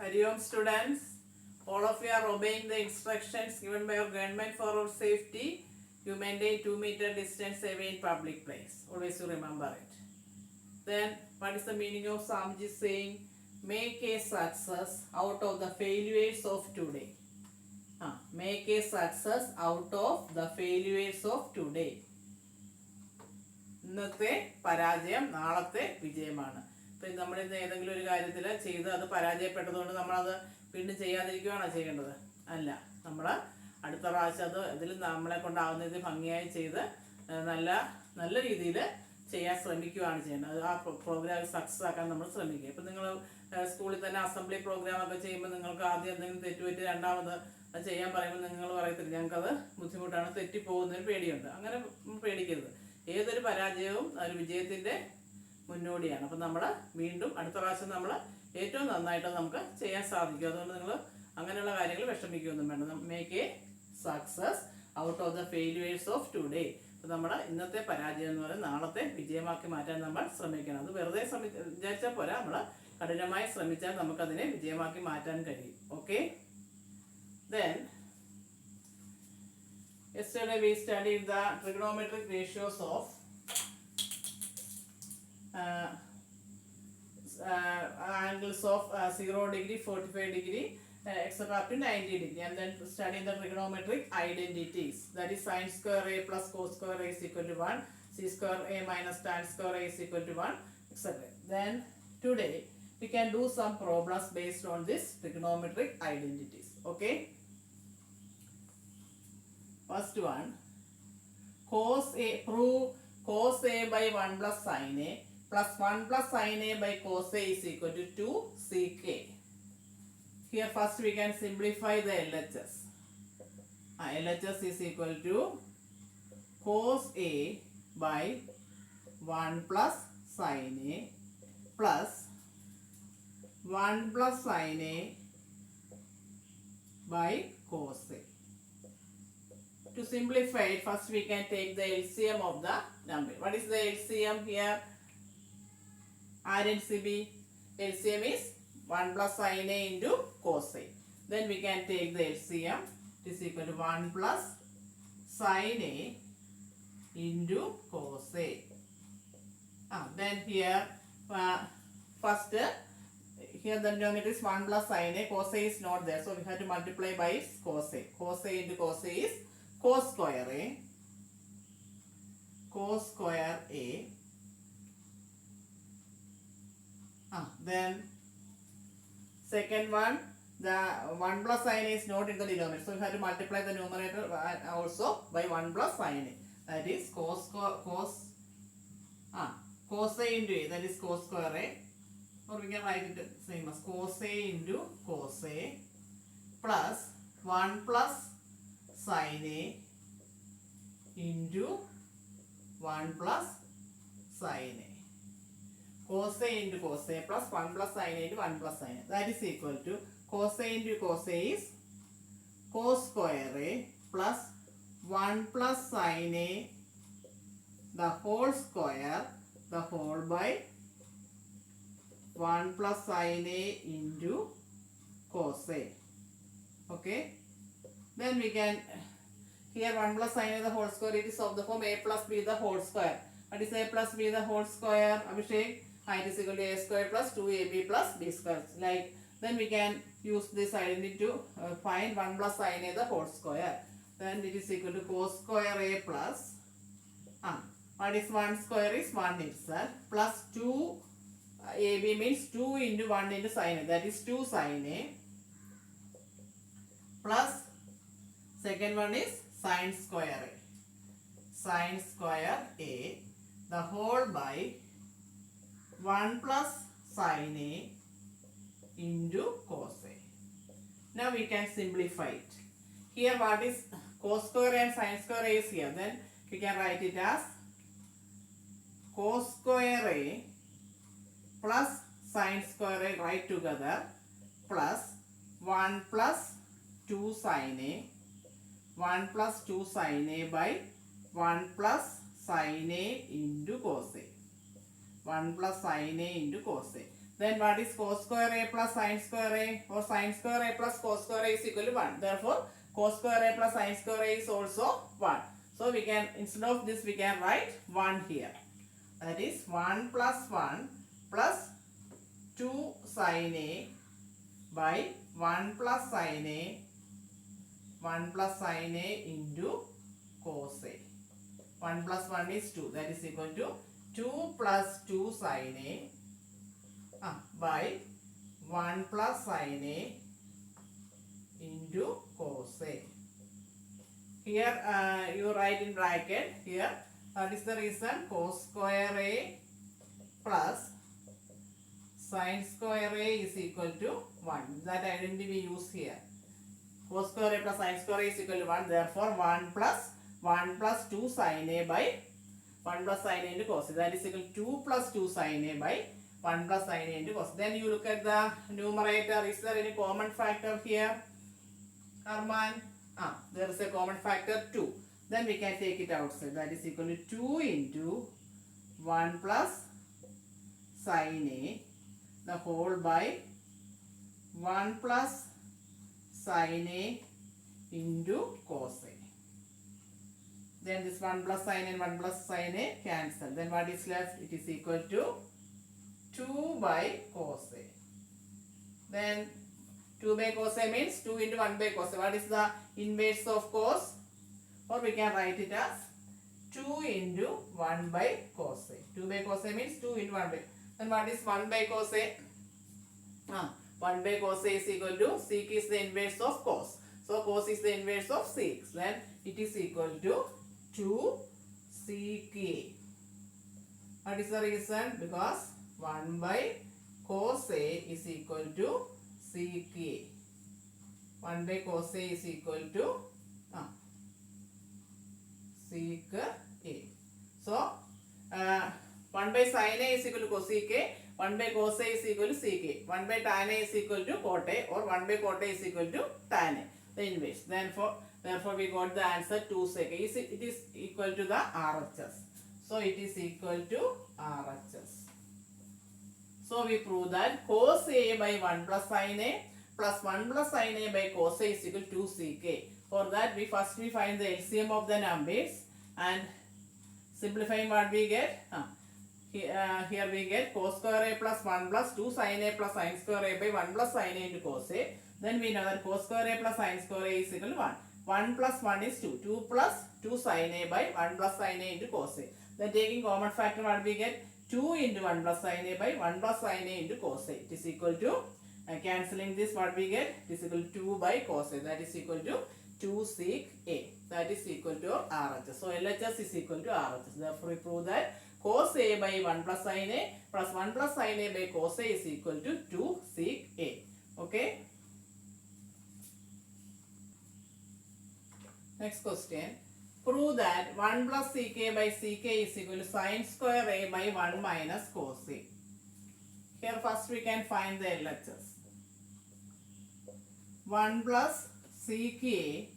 Hariom students, all of you are obeying the instructions given by your government for our safety. You maintain 2-meter distance away in public place. Always you remember it. Then what is the meaning of Samji saying? Make a success out of the failures of today. Make a success out of the failures of today. ഇന്നത്തെ പരാജയം നാളത്തെ വിജയമാണ്. ഇപ്പം നമ്മളിന്ന് ഏതെങ്കിലും ഒരു കാര്യത്തിൽ ചെയ്ത് അത് പരാജയപ്പെട്ടതുകൊണ്ട് നമ്മളത് വീണ്ടും ചെയ്യാതിരിക്കുകയാണോ ചെയ്യേണ്ടത്? അല്ല, നമ്മൾ അടുത്ത പ്രാവശ്യം അത് ഇതിൽ നമ്മളെ കൊണ്ടാവുന്ന രീതിയിൽ ഭംഗിയായി ചെയ്ത് നല്ല രീതിയിൽ ചെയ്യാൻ ശ്രമിക്കുകയാണ് ചെയ്യേണ്ടത്. അത് ആ പ്രോഗ്രാം സക്സസ് ആക്കാൻ നമ്മൾ ശ്രമിക്കുക. ഇപ്പം നിങ്ങൾ സ്കൂളിൽ തന്നെ അസംബ്ലി പ്രോഗ്രാമൊക്കെ ചെയ്യുമ്പോൾ നിങ്ങൾക്ക് ആദ്യം എന്തെങ്കിലും തെറ്റുപറ്റി രണ്ടാമത് അത് ചെയ്യാൻ പറയുമ്പോൾ നിങ്ങൾ പറയത്തില്ല ഞങ്ങൾക്കത് ബുദ്ധിമുട്ടാണ്, തെറ്റിപ്പോകുന്നതിന് പേടിയുണ്ട്. അങ്ങനെ പേടിക്കരുത്. ഏതൊരു പരാജയവും ഒരു വിജയത്തിൻ്റെ മുന്നോടിയാണ്. അപ്പം നമ്മൾ വീണ്ടും അടുത്ത പ്രാവശ്യം നമ്മൾ ഏറ്റവും നന്നായിട്ട് നമുക്ക് ചെയ്യാൻ സാധിക്കും. അതുകൊണ്ട് നിങ്ങൾ അങ്ങനെയുള്ള കാര്യങ്ങൾ വിഷമിക്കുകയൊന്നും വേണ്ട. Make A success out of the failures of today. അപ്പം നമ്മുടെ ഇന്നത്തെ പരാജയം എന്ന് പറയുന്നത് നാളത്തെ വിജയമാക്കി മാറ്റാൻ നമ്മൾ ശ്രമിക്കണം. അത് വെറുതെ വിചാരിച്ചാൽ പോരാ, നമ്മൾ കഠിനമായി ശ്രമിച്ചാൽ നമുക്കതിനെ വിജയമാക്കി മാറ്റാൻ കഴിയും. Okay, then yesterday we studied the trigonometric ratios of angles of 0 degree, 45 degree, etc. up to 90 degree, and then studying the trigonometric identities, that is sin square a plus cos square a is equal to 1, c square a minus tan square a is equal to 1, etc. Then today we can do some problems based on this trigonometric identities. Okay, first one, prove cos a by 1 plus sin a plus 1 plus sin a by cos a is equal to 2 sec a. Here first we can simplify the LHS. LHS is equal to cos a by 1 plus sin a plus 1 plus sin a by cos a. To simplify it, first we can take the LCM of the number. What is the LCM here? RNCB. LCM is 1 plus sin a into cos a. Then we can take the LCM. It is equal to 1 plus sin a into cos a. Then here first here the denominator is 1 plus sin a. Cos a is not there, so we have to multiply by cos a. Cos a into cos a is cos square a. Cos square a. Then second one, the 1 plus sin a is not in the denominator, so we have to multiply the numerator also by 1 plus sin a. That is cos a into a, that is cos square a, or we can write it same as cos a into cos a plus 1 plus sin a into 1 plus sin a. Cos a into cos a plus 1 plus sin a into 1 plus sin a. That is equal to cos a into cos a is cos square a plus 1 plus sin a the whole square the whole by 1 plus sin a into cos a. Okay. Then we can, here 1 plus sin a the whole square, it is of the form a plus b the whole square. What is a plus b the whole square? Abhishek, it is equal to a square plus 2ab plus b square. Like, then we can use this identity to find 1 plus sin a the whole square. Then it is equal to cos square a plus, what is 1 square is 1 itself, plus 2 ab means 2 into 1 into sin a, that is 2 sin a, plus second one is sin square a. Sin square a the whole by 1 plus sin a into cos a. Now we can simplify it. Here what is cos square and sin square a is here. Then we can write it as cos square a plus sin square a right together plus 1 plus 2 sin a, 1 plus 2 sin a by 1 plus sin a into cos a. 1 plus sin a into cos a. Then what is cos square a plus sin square a, or sin square a plus cos square a is equal to 1. Therefore, cos square a plus sin square a is also 1. So we can, instead of this, we can write 1 here. That is 1 plus 1 plus 2 sin a by 1 plus sin a, 1 plus sin a into cos a. 1 plus 1 is 2. That is equal to 2 plus 2 sin a by 1 plus sin a into cos a. Here you write in bracket here. That is the reason cos square a plus sin square a is equal to 1. That identity we use here. Cos square a plus sin square a is equal to 1. Therefore 1 plus 2 sin a by 1 plus sin a into cos a. That is equal to 2 plus 2 sin a by 1 plus sin a into cos. Then you look at the numerator. Is there any common factor here, Arman? There is a common factor 2. Then we can take it outside. That is equal to 2 into 1 plus sin a, the whole by 1 plus sin a into cos a. Then this 1 plus sin and 1 plus sin a cancel. Then what is left? It is equal to 2 by cos a. Then 2 by cos a means 2 into 1 by cos a. What is the inverse of cos? Or we can write it as 2 into 1 by cos a. 2 by cos a means 2 into 1 by. Then what is 1 by cos a? 1 by cos a is equal to sec is the inverse of cos. So cos is the inverse of sec. Then it is equal to 2 sec a. What is the reason? Because 1 by cos a is equal to sec a. 1 by cos a is equal to sec a. So 1 by sin a is equal to cosec a. 1 by cos a is equal to sec a. 1 by tan a is equal to cot a, or 1 by cot a is equal to tan a. The inverse. Therefore we got the answer 2 sec a. It is equal to the RHS. So it is equal to RHS. So we prove that cos a by 1 plus sin a plus 1 plus sin a by cos a is equal to 2 sec a. For that we find the LCM of the numbers, and simplifying what we get. Here we get cos square a plus 1 plus 2 sin a plus sin square a by 1 plus sin a into cos a. Then we know that cos square a plus sin square a is equal to 1. 1 plus 1 is 2. 2 plus 2 sin a by 1 plus sin a into cos a. Then taking common factor, what we get? 2 into 1 plus sin a by 1 plus sin a into cos a. It is equal to, cancelling this, what we get? It is equal to 2 by cos a. That is equal to 2 sec a. That is equal to RHS. So LHS is equal to RHS. Therefore we prove that cos a by 1 plus sin a plus 1 plus sin a by cos a is equal to 2 sec a. Okay. Next question. Prove that 1 plus sec a by sec a is equal to sin square a by 1 minus cos a. Here first we can find the LHS. 1 plus sec a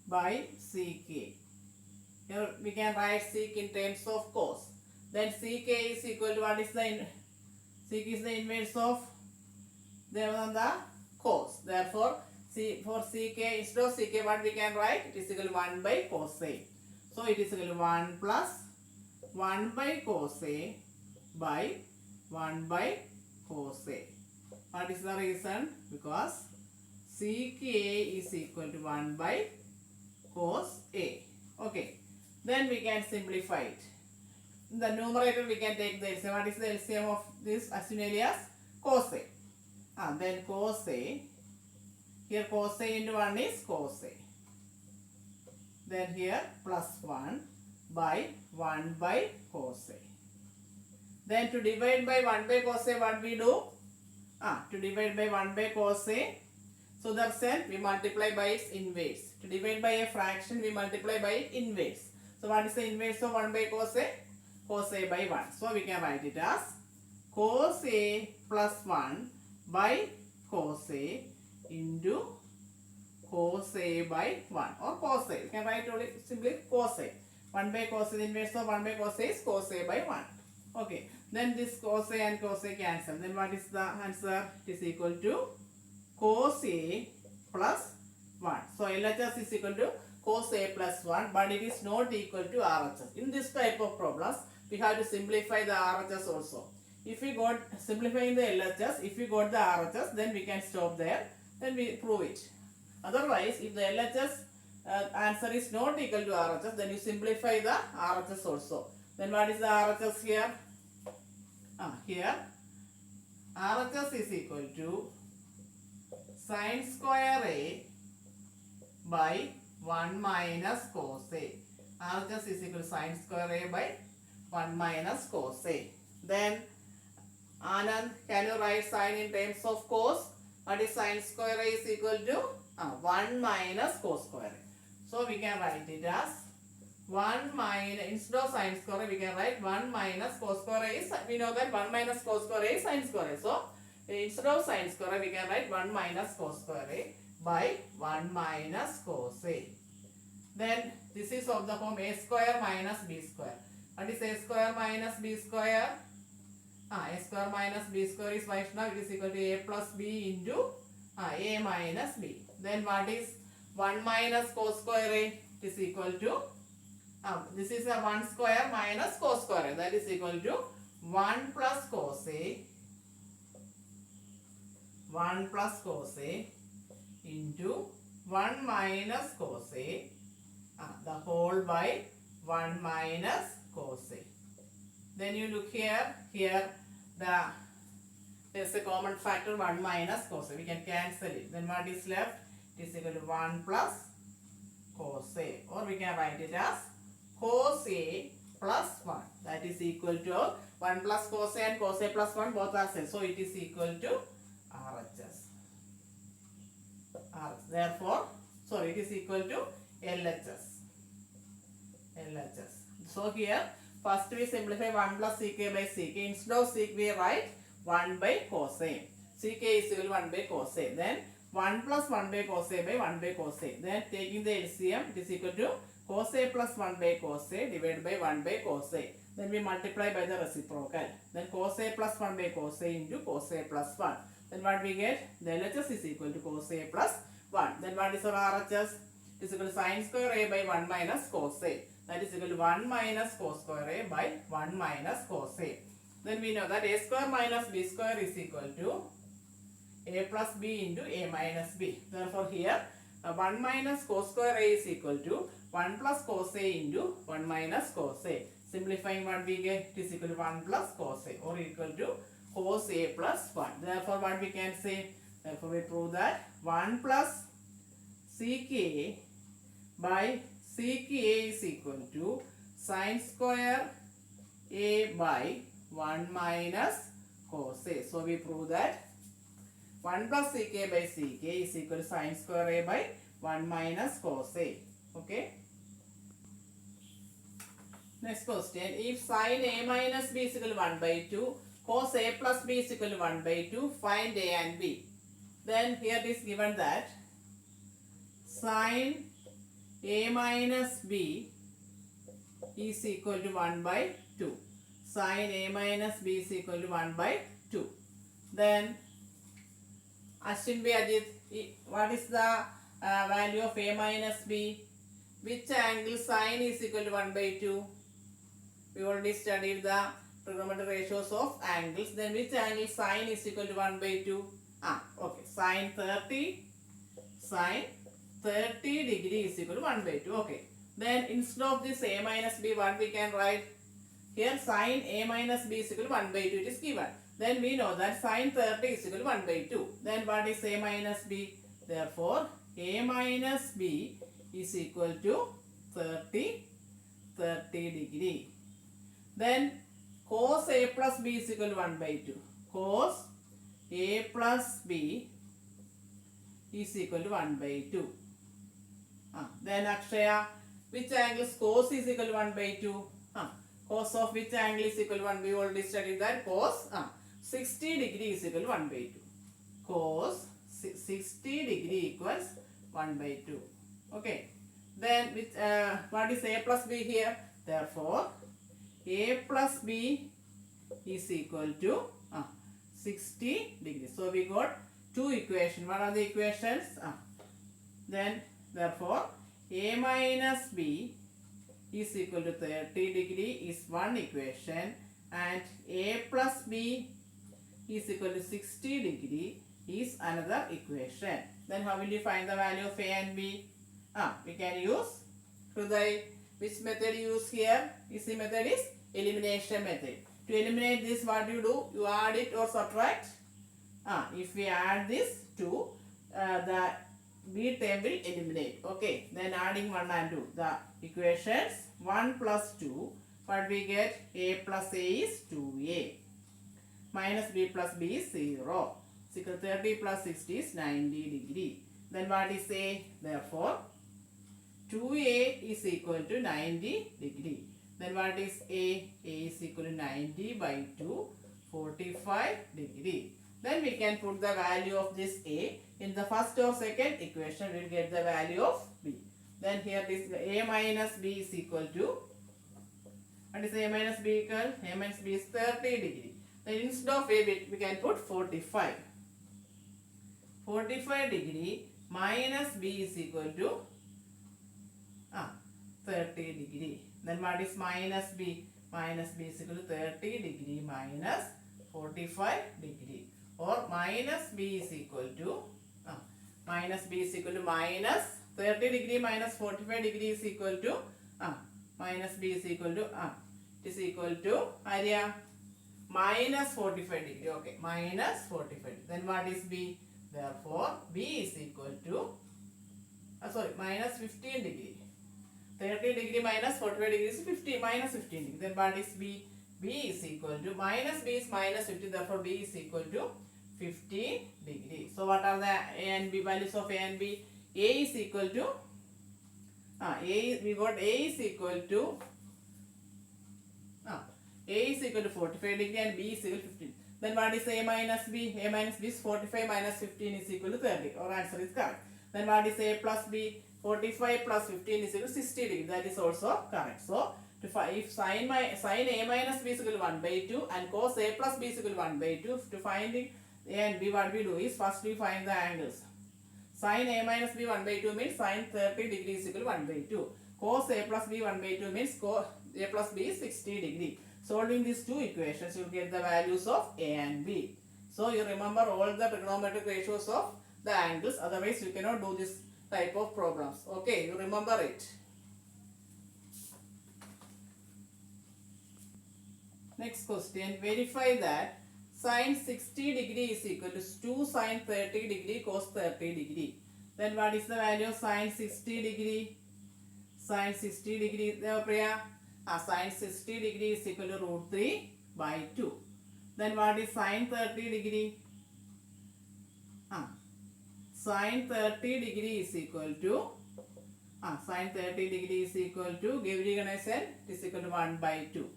by sec a. Here we can write sec in terms of cos. Then sec a is equal to, what is the sec is the inverse of the cos. Therefore for sec a, instead of sec a, what we can write? It is equal to 1 by cos a. So it is equal to 1 plus 1 by cos a by 1 by cos a. What is the reason? Because sec a is equal to 1 by cos a. Okay. Then we can simplify it. In the numerator we can take the LCM. What is the LCM of this as soon as cos a? Then cos a. Here cos a into 1 is cos a. Then here plus 1 by 1 by cos a. Then to divide by 1 by cos a, what we do? To divide by 1 by cos a, so that's it, we multiply by its inverse. To divide by a fraction, we multiply by its inverse. So what is the inverse of 1 by cos a? Cos a by 1. So we can write it as cos a plus 1 by cos a into cos a by 1, or cos a. You can write only simply cos a. 1 by cos a, the inverse of 1 by cos a is cos a by 1. Okay. Then this cos A and cos A cancel. Then what is the answer? It is equal to cos A plus 1. So LHS is equal to cos A plus 1, but it is not equal to RHS. In this type of problems, we have to simplify the RHS also. If we got simplifying the LHS, if we got the RHS, then we can stop there. Then we prove it. Otherwise, if the LHS answer is not equal to RHS, then you simplify the RHS also. Then what is the RHS here? Here RHS is equal to sin square A by 1 minus cos A. RHS is equal to sin square A by 1 minus cos A. Then Anand, can you write sin in terms of cos? What is sin square A is equal to 1 minus cos square A. So we can write it as 1 minus, instead of sin square A, we can write 1 minus cos square A is, we know that 1 minus cos square A is sin square A. So instead of sin square A, we can write 1 minus cos square A by 1 minus cos A. Then this is of the form A square minus B square. What is A square minus B square? A square minus B square is Vaishnava. It is equal to A plus B into A minus B. Then what is 1 minus cos square A? It is equal to this is a 1 square minus cos square A. That is equal to 1 plus cos A, 1 plus cos A into 1 minus cos A, the whole by 1 minus cos A. Then you look here there's a common factor 1 minus cos A. We can cancel it. Then what is left? It is equal to 1 plus cos A, or we can write it as cos A plus 1. That is equal to 1 plus cos A and cos A plus 1 both are same. So it is equal to RHS. Therefore, sorry, it is equal to LHS. So here, first we simplify 1 plus ck by ck. Instead of ck, we write 1 by cos A. Ck is equal to 1 by cos A. Then 1 plus 1 by cos A by 1 by cos A. Then taking the LCM, it is equal to cos A plus 1 by cos A divided by 1 by cos A. Then we multiply by the reciprocal. Then cos A plus 1 by cos A into cos A plus 1. Then what we get? The LHS is equal to cos A plus 1. Then what is our RHS? It is equal to sin square A by 1 minus cos A. That is equal to 1 minus cos square A by 1 minus cos A. Then we know that A square minus B square is equal to A plus B into A minus B. Therefore here 1 minus cos square A is equal to 1 plus cos A into 1 minus cos A. Simplifying what we get, it is equal to 1 plus cos A, or equal to cos A plus 1. Therefore what we can say? Therefore we prove that 1 plus ck by ck is equal to sin square A by 1 minus cos A. So we prove that 1 plus ck by ck is equal to sin square A by 1 minus cos A. Okay. Next question. If sin A minus B is equal to 1 by 2, cos A plus B is equal to 1 by 2, find A and B. Then here it is given that sin A minus B is equal to 1 by 2. Sin A minus B is equal to 1 by 2. Then Ashwin B. Ajit, what is the value of A minus B? Which angle sin is equal to 1 by 2? We already studied the trigonometry ratios of angles. Then which angle sin is equal to 1 by 2? Okay. Sin 30 degree is equal to 1 by 2. Okay. Then instead of this A minus B, what we can write? Here sin A minus B is equal to 1 by 2. It is given. Then we know that sin 30 is equal to 1 by 2. Then what is A minus B? Therefore, A minus B is equal to 30 degree. Then cos A plus B is equal to 1 by 2. Cos A plus B is equal to 1 by 2. Then Akshaya, which angle cos is equal to 1 by 2? Cos of which angle is equal to 1? We already studied that. Cos 60 degree is equal to 1 by 2. Cos 60 degree equals 1 by 2. Okay. Then what is A plus B here? Therefore, A plus B is equal to 60 degrees. So we got two equations. What are the equations? Then therefore A minus B is equal to 30 degree is one equation, and A plus B is equal to 60 degree is another equation. Then how will you find the value of A and B? We can use which method you use here? Easy method is elimination method. To eliminate this, what do? You add it or subtract. If we add this to the B term will eliminate. Okay, then adding 1 and 2. The equations 1 plus 2, what we get? A plus A is 2A. Minus B plus B is 0. 30 plus 60 is 90 degree. Then what is A? Therefore, 2A is equal to 90 degree. Then what is A? A is equal to 90 by 2, 45 degree. Then we can put the value of this A in the first or second equation. We will get the value of B. Then here this A minus B is equal to, what is A minus B equal? A minus B is 30 degree. Then instead of A, we can put 45. 45 degree minus B is equal to 30 degree. Then what is minus B? Minus B is equal to 30 degree minus 45 degree. Or minus B is equal to minus B is equal to minus 30 degree minus 45 degree is equal to minus B is equal to it is equal to area minus 45 degree. Okay, minus 45. Then what is B? Therefore B is equal to minus 15 degree. 30 degree minus 45 degree is 50 minus 15 degree. Then what is B? B is equal to minus B is minus 50. Therefore B is equal to 15 degree. So what are the A and B values of A and B? A is equal to we got A is equal to A is equal to 45 degree and B is equal to 15. Then what is A minus B? A minus B is 45 minus 15 is equal to 30. Our answer is correct. Then what is A plus B? 45 plus 15 is equal to 60 degree. That is also correct. So if sin A minus B is equal to 1 by 2 and cos A plus B is equal to 1 by 2, to finding A and B, what we do is first we find the angles. Sin A minus B 1 by 2 means sin 30 degree is equal to 1 by 2. Cos A plus B 1 by 2 means cos A plus B is 60 degree. Solving these two equations, you will get the values of A and B. So you remember all the trigonometric ratios of the angles. Otherwise, you cannot do this type of problems. Okay, you remember it. Next question. Verify that sin 60 degree is equal to 2 sin 30 degree cos 30 degree. Then what is the value of sin 60 degree? Sin 60 degree, sin 60 degree is equal to root 3 by 2. Then what is sin 30 degree? Sin 30 degree is equal to sin 30 degree is equal to, give recognition, it is equal to 1 by 2.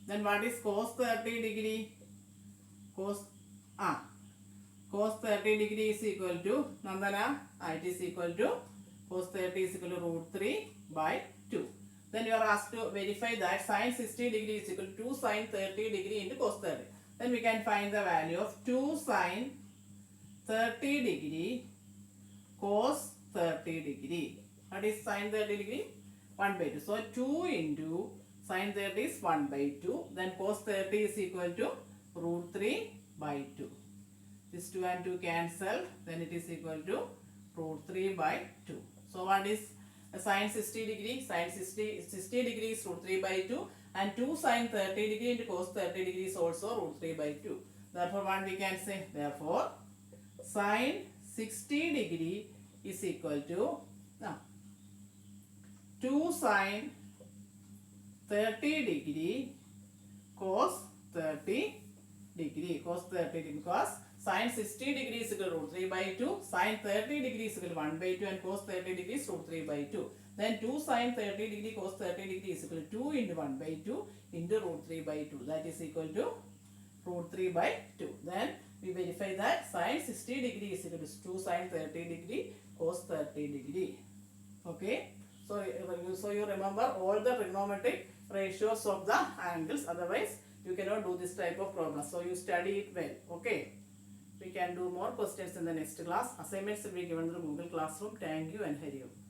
Then what is cos 30 degree? Cos 30 degree is equal to, Nandana, it is equal to, cos 30 is equal to root 3 by 2. Then you are asked to verify that sin 60 degree is equal to 2 sin 30 degree into cos 30. Then we can find the value of 2 sin 30 degree cos 30 degree. What is sin 30 degree? 1 by 2. So 2 into sin 30 is 1 by 2. Then cos 30 is equal to root 3 by 2. This 2 and 2 cancel. Then it is equal to root 3 by 2. So what is sin 60 degree? Sin 60 degree is root 3 by 2. And 2 sin 30 degree into cos 30 degree is also root 3 by 2. Therefore what we can say? Therefore sin 60 degree is equal to 2 sin 30 degree cos 30 degree. Cos 30 degree, because sin 60 degree is equal to root 3 by 2, sin 30 degree is equal to 1 by 2 and cos 30 degree is root 3 by 2. Then 2 sin 30 degree cos 30 degree is equal to 2 into 1 by 2 into root 3 by 2. That is equal to root 3 by 2. Then we verify that sin 60 degree is equal to 2 sin 30 degree cos 30 degree. Okay. So you remember all the trigonometric ratios of the angles. Otherwise, you cannot do this type of problem. So you study it well. Okay. We can do more questions in the next class. Assignments will be given to the Google Classroom. Thank you and Hari Om.